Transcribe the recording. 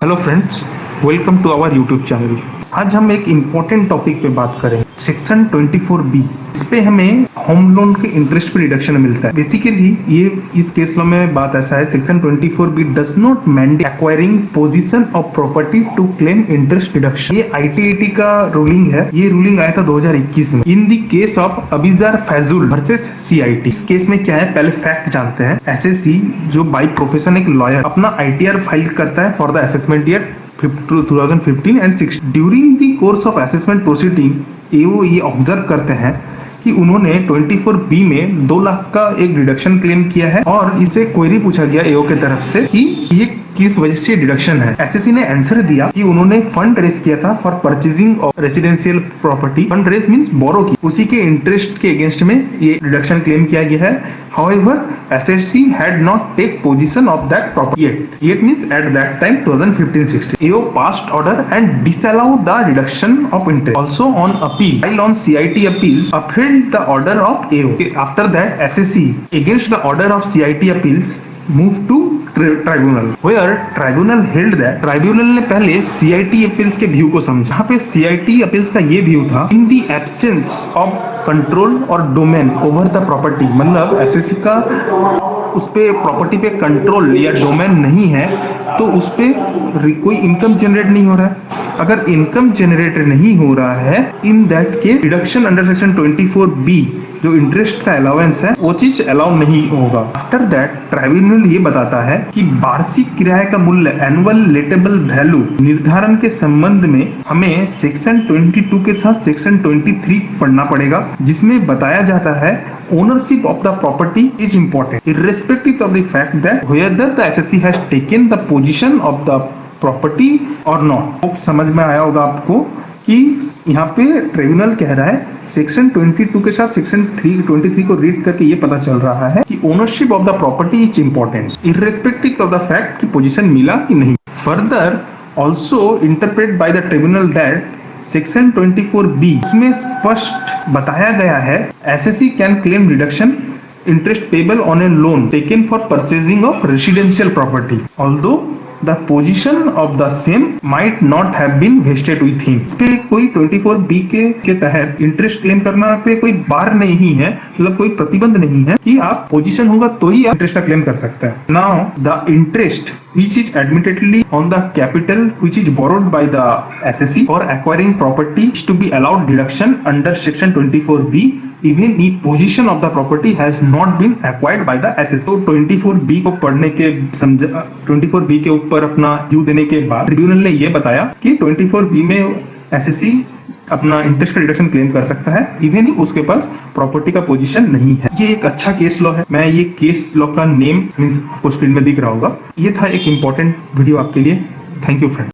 Hello friends, welcome to our YouTube channel. आज हम एक इम्पोर्टेंट टॉपिक पे बात करें, सेक्शन 24B। इस पे हमें होम लोन के इंटरेस्ट पे रिडक्शन मिलता है। बेसिकली ये इस केस लॉ में बात ऐसा है, section 24B does not mandate acquiring position of property to claim interest reduction. ये ITAT का रूलिंग है। ये रूलिंग आया था 2021 में in the case of Abizar Faizul versus CIT। इस केस में क्या है, पहले फैक्ट जानते हैं। SSC जो बाय प्रोफेशन एक लॉयर अपना ITR फाइल करता है for the assessment year 2015 and 16। During the course of assessment proceeding AO ये ऑब्जर्व करते हैं कि उन्होंने 24B में 2 लाख का एक डिडक्शन क्लेम किया है और इसे क्वेरी पूछा गया AO के तरफ से कि ये किस वजह से डिडक्शन है। SSC ने आंसर दिया कि उन्होंने फंड रेज किया था for purchasing of residential property. Fund raise means borrow की, उसी के इंटरेस्ट के अगेंस्ट में ये डिडक्शन क्लेम किया गया है। However, SSC had not take position of that property yet. Yet means at that time 2015-16. AO passed order and disallowed the reduction of interest. Also on appeal, while on CIT appeals, upheld the order of AO. After that, SSC against the order of CIT appeals moved to tribunal, where tribunal held that tribunal ने पहले CIT appeals के view को समझा। यहाँ पे CIT appeals का ये view था, इन दी एब्सेंस ऑफ कंट्रोल और डोमेन ओवर द प्रॉपर्टी। मतलब SSC का उस पे प्रॉपर्टी पे कंट्रोल या डोमेन नहीं है तो उस पे कोई इनकम जनरेट नहीं हो रहा है। अगर इनकम जनरेट नहीं हो रहा है, in that case reduction under section 24B जो इंटरेस्ट का अलाउंस है वो चीज अलाउ नहीं होगा। आफ्टर दैट ट्राइब्यूनल ये बताता है कि वार्षिक किराए का मूल्य एनुअल लेटेबल वैल्यू निर्धारण के संबंध में हमें सेक्शन 22 के साथ सेक्शन 23 पढ़ना पड़ेगा, जिसमें बताया जाता है ownership of the property is important irrespective of the fact that whether the SSC has taken the position of the property or not। तो समझ में आया होगा आपको कि यहाँ पे ट्रिब्यूनल कह रहा है सेक्शन 22 के साथ सेक्शन 23 को रीड करके ये पता चल रहा है कि ownership of the property is important irrespective of the fact कि पोजीशन मिला कि नहीं। Further also interpret by the tribunal that section 24B उसमें स्पष्ट बताया गया है SSC can claim reduction interest payable on a loan taken for purchasing of residential property although the position of the same might not have been vested with him. इस पे कोई 24B के तहत इंटरेस्ट क्लेम करना पे कोई बार नहीं है, मतलब कोई प्रतिबंध नहीं है कि आप पोजीशन होगा तो ही आप इंटरेस्ट का क्लेम कर सकते हैं। Now the interest which is admittedly on the capital which is borrowed by the SSC for acquiring property is to be allowed deduction under section 24B even if position of the property has not been acquired by the SSC। तो 24B को पढ़ने के 24B के ऊपर अपना view देने के बाद ट्रिब्यूनल ने ये बताया कि 24B में SSC अपना इंटरेस्ट का रिडक्शन क्लेम कर सकता है इवन ही उसके पास प्रॉपर्टी का पोजीशन नहीं है। ये एक अच्छा केस लॉ है। मैं ये केस लॉ का नेम मींस आपको स्क्रीन में दिख रहा होगा। ये था एक इंपॉर्टेंट वीडियो आपके लिए। Thank you friend.